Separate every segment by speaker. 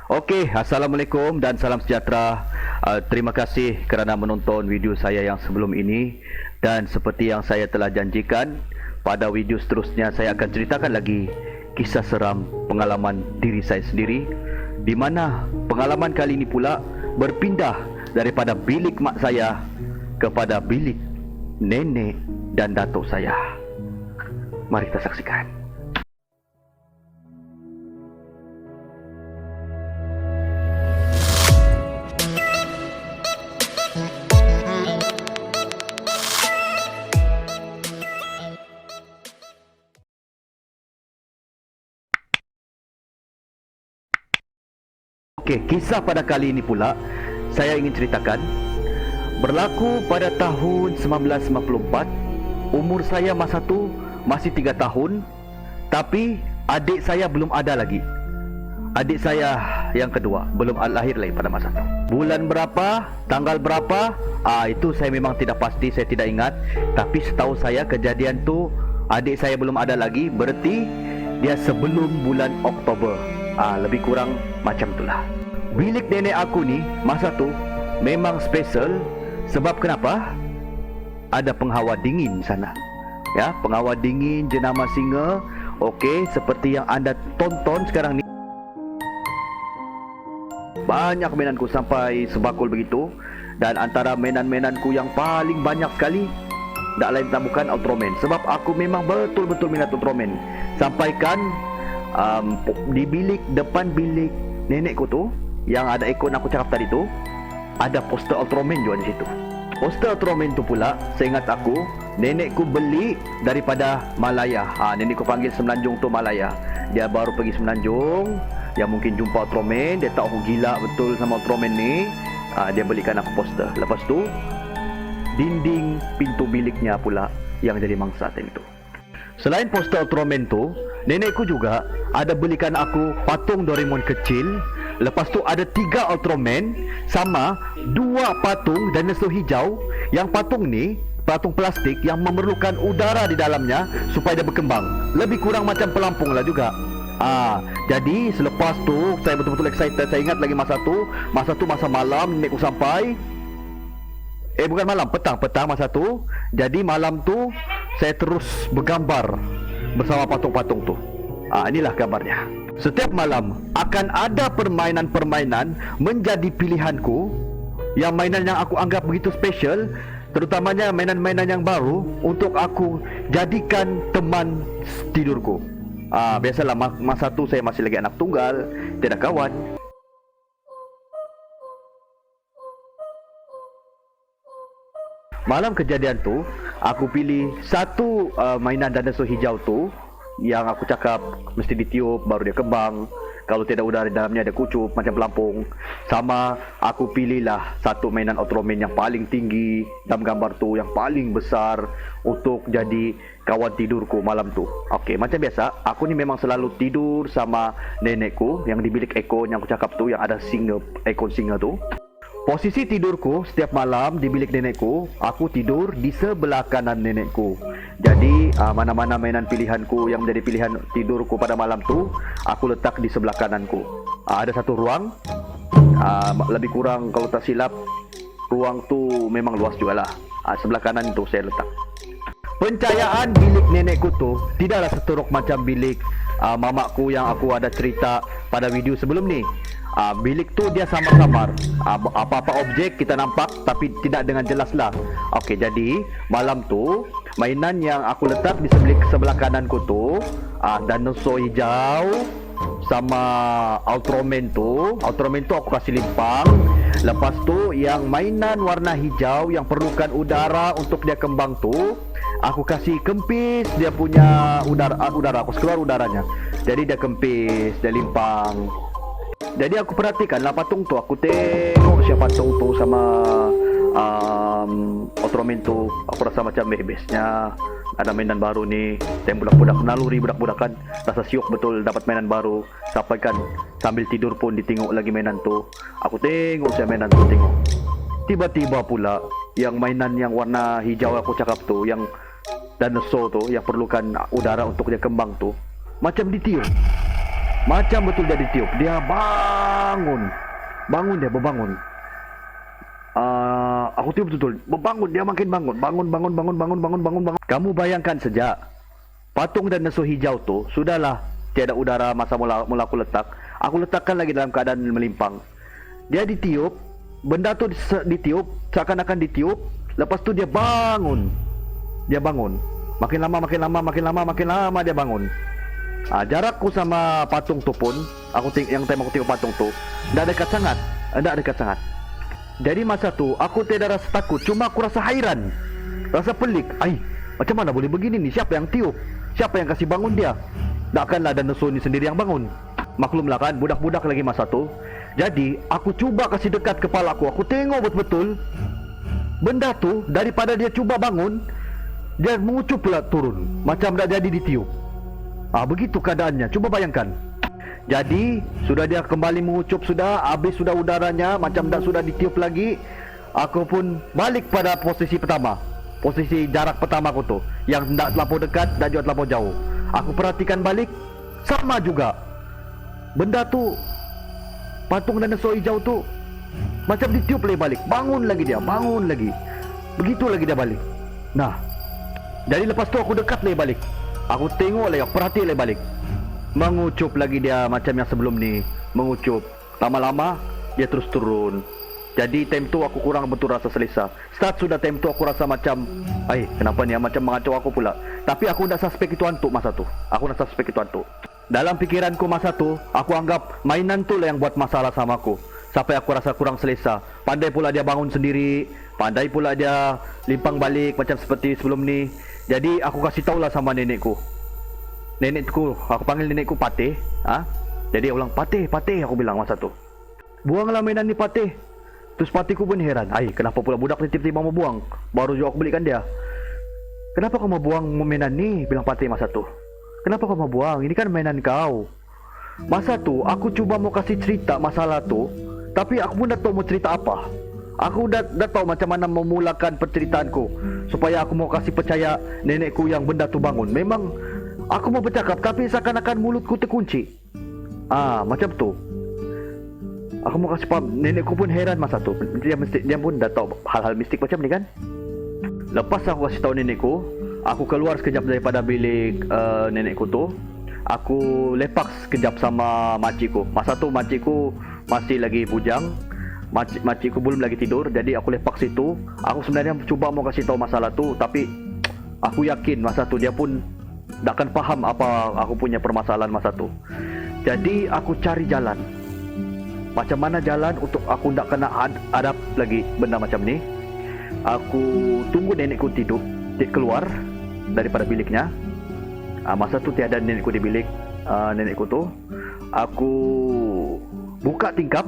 Speaker 1: Okey, Assalamualaikum dan salam sejahtera. Terima kasih kerana menonton video saya yang sebelum ini. Dan seperti yang saya telah janjikan, pada video seterusnya saya akan ceritakan lagi kisah seram pengalaman diri saya sendiri, di mana pengalaman kali ini pula berpindah daripada bilik mak saya kepada bilik nenek dan datuk saya. Mari kita saksikan. Okey, kisah pada kali ini pula saya ingin ceritakan berlaku pada tahun 1994. Umur saya masa tu masih 3 tahun, tapi adik saya belum ada lagi. Adik saya yang kedua belum lahir lagi pada masa tu. Bulan berapa, tanggal berapa, itu saya memang tidak pasti, saya tidak ingat. Tapi setahu saya kejadian tu adik saya belum ada lagi, berarti dia sebelum bulan Oktober. Lebih kurang macam itulah. Bilik nenek aku ni masa tu memang special. Sebab kenapa? Ada penghawa dingin sana. Ya, penghawa dingin jenama singa. Okey, seperti yang anda tonton sekarang ni. Banyak mainanku sampai sebakul begitu. Dan antara mainan-mainanku yang paling banyak sekali, tak lain tak bukan Ultraman. Sebab aku memang betul-betul minat Ultraman. Sampaikan di bilik, depan bilik nenekku tu, yang ada ikon aku cakap tadi tu, ada poster Ultraman juga di situ. Poster Ultraman tu pula, seingat aku, nenekku beli daripada Malaya. Nenekku panggil Semenanjung tu Malaya. Dia baru pergi Semenanjung, dia mungkin jumpa Ultraman, dia tahu aku gila betul sama Ultraman ni. Dia belikan aku poster. Lepas tu, dinding pintu biliknya pula yang jadi mangsa time tu. Selain poster Ultraman tu, nenekku juga ada belikan aku patung Doraemon kecil. Lepas tu ada 3 Ultraman sama 2 patung dinosaur hijau. Yang patung ni patung plastik yang memerlukan udara di dalamnya supaya dia berkembang. Lebih kurang macam pelampung lah juga. Jadi selepas tu saya betul-betul excited. Saya ingat lagi masa tu masa malam nenekku sampai. Bukan malam, petang masa tu. Jadi malam tu saya terus bergambar bersama patung-patung tu. Inilah gambarnya. Setiap malam akan ada permainan-permainan menjadi pilihanku. Yang mainan yang aku anggap begitu special, terutamanya mainan-mainan yang baru, untuk aku jadikan teman tidurku. Biasalah masa tu saya masih lagi anak tunggal, tiada kawan. Malam kejadian tu, aku pilih satu mainan dinosaur hijau tu, yang aku cakap mesti ditiup baru dia kembang. Kalau tidak udara di dalamnya dia kucup macam pelampung. Sama aku pilihlah satu mainan Ultraman yang paling tinggi dalam gambar tu, yang paling besar, untuk jadi kawan tidurku malam tu. Okey, macam biasa aku ni memang selalu tidur sama nenekku yang di bilik ekon yang aku cakap tu, yang ada singa, ekon singa tu. Posisi tidurku setiap malam di bilik nenekku, aku tidur di sebelah kanan nenekku. Jadi mana-mana mainan pilihanku yang menjadi pilihan tidurku pada malam tu, aku letak di sebelah kananku. Ada satu ruang, lebih kurang kalau tak silap, ruang tu memang luas jugalah. Sebelah kanan tu saya letak. Pencahayaan bilik nenekku tu tidaklah seteruk macam bilik mamakku yang aku ada cerita pada video sebelum ni. Bilik tu dia samar-samar. Apa-apa objek kita nampak tapi tidak dengan jelas lah. Okey, jadi malam tu mainan yang aku letak di sebelah kananku tu, dinosaur hijau sama Ultraman tu. Ultraman tu aku kasih limpang. Lepas tu yang mainan warna hijau yang perlukan udara untuk dia kembang tu, aku kasih kempis dia punya udara, aku keluar udaranya. Jadi dia kempis, dia limpang. Jadi aku perhatikan lah patung tu, aku tengok siapa patung tu sama Ultraman tu. Aku rasa macam bestnya ada mainan baru ni. Dan budak-budak naluri budak-budak kan, rasa syok betul dapat mainan baru. Sampai kan sambil tidur pun ditengok lagi mainan tu. Aku tengok saya mainan tu, tengok. Tiba-tiba pula yang mainan yang warna hijau aku cakap tu, yang dinosaur tu yang perlukan udara untuk dia kembang tu, macam ditiup. Macam betul dia ditiup. Dia bangun. Bangun dia, berbangun. Aku tiup betul. Berbangun, dia makin bangun. Bangun. Kamu bayangkan saja. Patung dan nesu hijau tu, sudahlah tiada udara masa mula aku letak. Aku letakkan lagi dalam keadaan melimpang. Dia ditiup. Benda tu ditiup. Seakan-akan ditiup. Lepas tu dia bangun. Dia bangun. Makin lama dia bangun. Jarakku sama patung tu pun, yang time aku tengok patung tu, tak dekat sangat. Jadi masa tu aku tidak rasa takut, cuma aku rasa hairan, rasa pelik. Macam mana boleh begini ni? Siapa yang tiup? Siapa yang kasih bangun dia? Takkanlah dan nesu ni sendiri yang bangun. Maklumlah kan, budak-budak lagi masa tu. Jadi aku cuba kasih dekat kepala aku tengok betul-betul. Benda tu daripada dia cuba bangun, dia mengucup pula turun, macam dah jadi ditiup. Begitu keadaannya. Cuba bayangkan. Jadi sudah dia kembali mengucup, sudah habis sudah udaranya, macam dah sudah ditiup lagi. Aku pun balik pada posisi pertama. Posisi jarak pertama aku tu, yang tak terlampau dekat dan juga terlampau jauh. Aku perhatikan balik, sama juga. Benda tu, patung dan nesu hijau tu, macam ditiup lagi balik. Bangun lagi dia. Begitu lagi dia balik. Nah, jadi lepas tu aku dekat lagi balik. Aku tengok lagi, aku perhati lagi balik. Mengucup lagi dia macam yang sebelum ni. Mengucup. Lama-lama dia terus turun. Jadi time tu aku kurang betul rasa selesa. Start sudah time tu aku rasa macam, kenapa ni macam mengacau aku pula. Tapi aku dah suspek itu hantu masa tu. Dalam pikiranku masa tu, aku anggap mainan tu lah yang buat masalah sama aku. Sampai aku rasa kurang selesa. Pandai pula dia bangun sendiri. Pandai pula dia limpang balik macam seperti sebelum ni. Jadi aku kasih tahulah sama nenekku. Aku panggil nenekku Patih. Jadi ulang Patih aku bilang masa tu. Buanglah mainan ni Patih. Terus Patihku pun heran. Kenapa pula budak ni tiba-tiba mau buang? Baru juga aku belikan dia. Kenapa kau mau buang mainan ni? Bilang Patih masa tu. Kenapa kau mau buang? Ini kan mainan kau. Masa tu aku cuba mau kasih cerita masalah tu, tapi aku pun dah tahu mau cerita apa. Aku dah tahu macam mana memulakan penceritaanku supaya aku mau kasih percaya nenekku yang benda tu bangun. Memang aku mau bercakap tapi seakan-akan mulutku terkunci. Macam tu. Aku mau kasih faham. Nenekku pun heran masa tu. Dia pun dah tahu hal-hal mistik macam ni kan. Lepas aku kasih tahu nenekku, aku keluar sekejap daripada bilik nenekku tu. Aku lepak sekejap sama makcikku. Masa tu makcikku masih lagi bujang. Makcikku belum lagi tidur. Jadi aku lepak situ. Aku sebenarnya cuba mau kasih tahu masalah tu, tapi aku yakin masa tu dia pun tak akan faham apa aku punya permasalahan masa tu. Jadi aku cari jalan. Macam mana jalan untuk aku tak kena hadap lagi benda macam ni. Aku tunggu nenekku tidur, keluar daripada biliknya. Masa tu tiada nenekku di bilik nenekku tu. Aku buka tingkap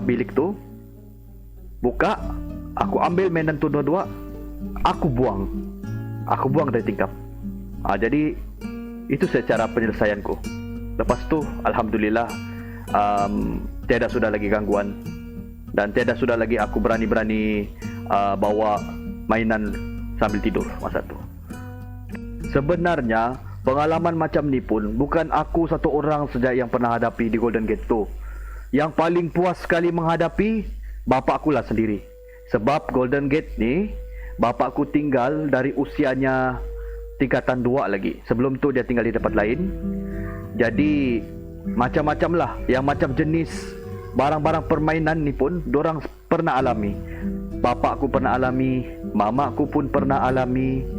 Speaker 1: bilik tu. Aku ambil mainan tu dua-dua. Aku buang dari tingkap. Jadi itu secara penyelesaianku. Lepas tu alhamdulillah, tiada sudah lagi gangguan. Dan tiada sudah lagi aku berani-berani bawa mainan sambil tidur masa tu. Sebenarnya pengalaman macam ni pun bukan aku satu orang saja yang pernah hadapi di Golden Gate tu. Yang paling puas sekali menghadapi bapakku lah sendiri. Sebab Golden Gate ni bapakku tinggal dari usianya tingkatan 2 lagi. Sebelum tu dia tinggal di tempat lain. Jadi macam-macam lah, yang macam jenis barang-barang permainan ni pun dorang pernah alami. Bapakku pernah alami, mamaku pun pernah alami.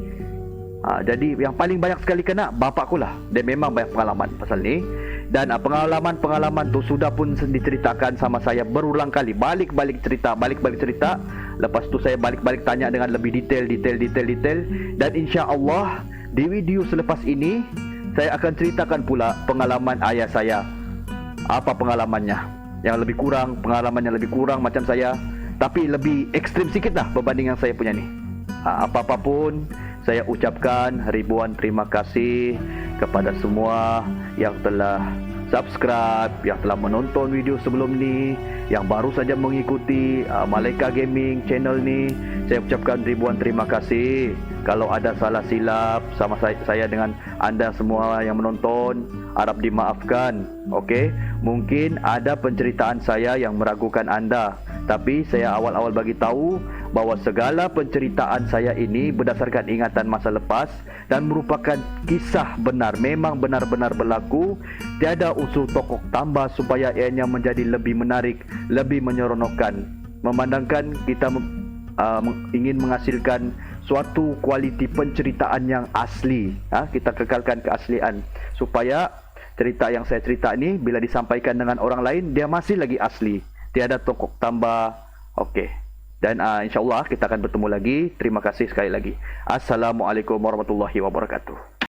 Speaker 1: Jadi yang paling banyak sekali kena bapakku lah. Dia memang banyak pengalaman pasal ni. Dan pengalaman-pengalaman tu sudah pun diceritakan sama saya berulang kali. Balik-balik cerita. Lepas tu saya balik-balik tanya dengan lebih detail. Dan insya-Allah di video selepas ini saya akan ceritakan pula pengalaman ayah saya. Apa pengalamannya? Pengalamannya lebih kurang macam saya, tapi lebih ekstrim sikit lah berbanding yang saya punya ni. Apa-apapun, saya ucapkan ribuan terima kasih kepada semua yang telah subscribe, yang telah menonton video sebelum ni, yang baru saja mengikuti Malaika Gaming channel ni. Saya ucapkan ribuan terima kasih. Kalau ada salah silap sama saya dengan anda semua yang menonton, harap dimaafkan. Okey, mungkin ada penceritaan saya yang meragukan anda, tapi saya awal-awal bagi tahu bahawa segala penceritaan saya ini berdasarkan ingatan masa lepas dan merupakan kisah benar, memang benar-benar berlaku. Tiada unsur tokoh tambah supaya ianya menjadi lebih menarik, lebih menyeronokkan. Memandangkan kita ingin menghasilkan suatu kualiti penceritaan yang asli, kita kekalkan keaslian supaya cerita yang saya cerita ni bila disampaikan dengan orang lain dia masih lagi asli, tiada tokoh tambah. Okey, dan insyaAllah kita akan bertemu lagi. Terima kasih sekali lagi. Assalamualaikum warahmatullahi wabarakatuh.